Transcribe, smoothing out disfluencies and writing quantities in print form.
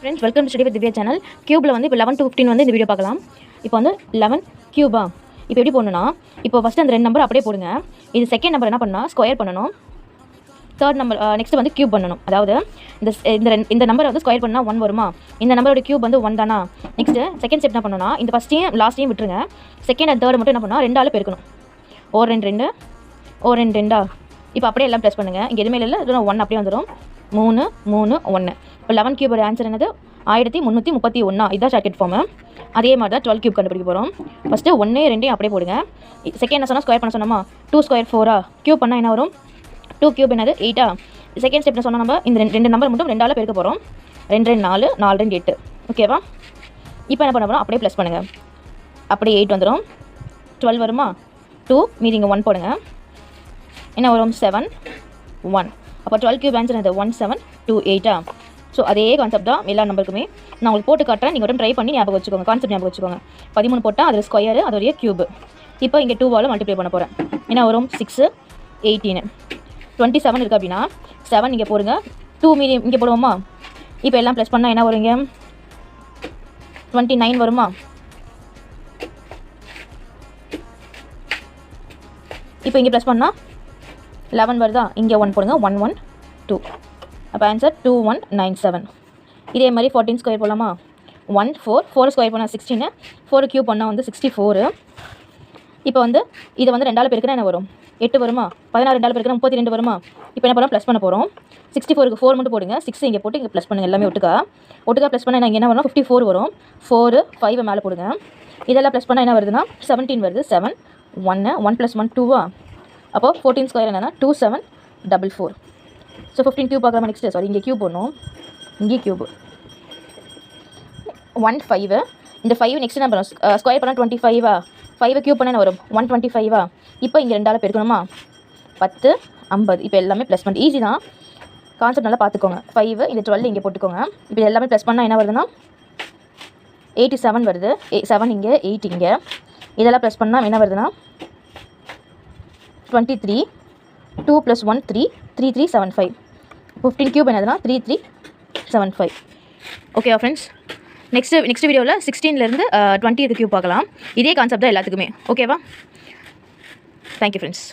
Friends, welcome to Study with Divya channel. Cube வந்து இப்போ 11 to 15 வந்து இந்த வீடியோ பார்க்கலாம். இப்போ வந்து 11 கியூபா. இப்போ எப்படி போடணும்னா, இப்போ ஃபர்ஸ்ட் அந்த ரெண்டு நம்பர் அப்படியே போடுங்க. இது செகண்ட் நம்பர் என்ன பண்ணா ஸ்கொயர் பண்ணனும். தேர்ட் நம்பர் நெக்ஸ்ட் வந்து கியூப் பண்ணனும். அதாவது இந்த நம்பரை வந்து ஸ்கொயர் பண்ணா 1 வருமா? இந்த நம்பரோட கியூப் வந்து 1 தானா? நெக்ஸ்ட் செகண்ட் ஸ்டெப் என்ன பண்ணனும்னா, இந்த ஃபர்ஸ்டையும் லாஸ்டையும் விட்டுருங்க. செகண்ட் அண்ட் தேர்ட் மட்டும் என்ன பண்ணா ரெண்டால பெருக்கணும். ஓ 2 2 ஓ 2 2 இப்போ அப்படியே எல்லாம் ப்ளஸ் பண்ணுங்க. இங்க எதுமே இல்ல, இது 1 அப்படியே வந்துரும். 3 3 1. இப்போ 11 கியூபோட ஆன்சர் என்னது? 1331. இதான் ஷார்ட்கட் ஃபார்ம். அதே மாதிரி தான் 12 கியூப் கண்டுபிடிக்க போறோம். ஃபர்ஸ்ட் 1 2 அப்படியே போடுங்க. செகண்ட் என்ன சொன்னா ஸ்கொயர் பண்ண சொன்னோமா? 2 ஸ்கொயர் 4 கியூப் பண்ணா என்ன வரும்? 2 கியூப் என்னது? 8. செகண்ட் ஸ்டெப்ல சொன்னா நம்ம இந்த ரெண்டு நம்பர் மட்டும் ரெண்டால பெருக்க போறோம். 2 2 4 4 2 8. ஓகேவா? இப்போ என்ன பண்ண போறோம்? அப்படியே ப்ளஸ் பண்ணுங்க. அப்படியே 8 வந்துரும். 12 வருமா? 2 மீதி இங்க 1 போடுங்க. என்ன வரும்? 7 1. அப்போ 12 கியூப் ஆன்சர் என்னது? 1728. ஸோ அதே கான்செப்ட் தான் எல்லா நம்பருக்குமே. நான் உங்களுக்கு போட்டு காட்டுறேன், நீங்கள் ட்ரை பண்ணி ஞாபகம் வச்சுக்கோங்க. கான்செப்ட் ஞாபகம் வச்சுக்கோங்க. 13 போட்டால் அதில் ஸ்கொயர், அதோடைய கியூப். இப்போ இங்கே 2வால் மல்டிப்ளை பண்ண போகிறேன். என்ன வரும்? 6 18. 27 இருக்குது அப்படின்னா 7 இங்கே போடுங்க. 2 மீதி இங்கே போடுவோமா? இப்போ எல்லாம் ப்ளஸ் பண்ணால் என்ன வருங்க? 29 வருமா? இப்போ இங்கே ப்ளஸ் பண்ணால் 11 வருதா? இங்கே 1 போடுங்க. 1 1 2. அப்போ ஆன்சர் 2197. இதே மாதிரி 14 ஸ்கொயர் போடலாமா? 1 4 4 ஸ்கொயர் பண்ணால் 16. 4 கியூப் பண்ணால் வந்து 64. இப்போ வந்து இதை வந்து ரெண்டால் பெருக்குனா என்ன வரும்? 8 வருமா? 16 ரெண்டால் பெருக்குனா 32 வருமா? இப்போ என்ன பண்ணலாம்? ப்ளஸ் பண்ண போகிறோம். 64க்கு 4 மட்டும் போடுங்க. 6 இங்கே போட்டு இங்கே ப்ளஸ் பண்ணுங்கள். எல்லாமே ஒட்டுக்கா ப்ளஸ் பண்ணால் இங்கே என்ன வரும்? 54 வரும். 4 5 மேலே போடுங்க. இதெல்லாம் ப்ளஸ் பண்ணால் என்ன வருதுன்னா 17 வருது. 7 1 1 + 1 2. அப்போ 14 ஸ்கொயர் என்னன்னா 2744. ஸோ 15 கியூப் பார்க்கலாமா? நெக்ஸ்ட் சாரி இங்கே கியூப் போடணும். இங்கே கியூப் 1 5. இந்த 5 நெக்ஸ்ட் என்ன பண்ணும்? ஸ்கொயர் பண்ணால் 25. 5 கியூப் பண்ணால் என்ன வரும்? 125. இப்போ இங்கே ரெண்டால் பெருக்கணுமா? 10 50. இப்போ எல்லாமே ப்ளஸ் பண்ணி ஈஸி தான். கான்செப்ட் நல்லா பார்த்துக்கோங்க. 5 இந்த 12 இங்கே போட்டுக்கோங்க. இப்போ எல்லாமே ப்ளஸ் பண்ணால் என்ன வருதுன்னா 87 வருது. 7 இங்கே 8 இங்கே. இதெல்லாம் ப்ளஸ் பண்ணால் என்ன வருதுன்னா 23. 2 + 1 3 3375. 15 கியூப் என்னதுன்னா 3375. ஓகேவா ஃப்ரெண்ட்ஸ்? நெக்ஸ்ட் வீடியோவில் 16லேருந்து 20 கியூப் பார்க்கலாம். இதே கான்செப்ட் தான் எல்லாத்துக்குமே. ஓகேவா? Thank you friends.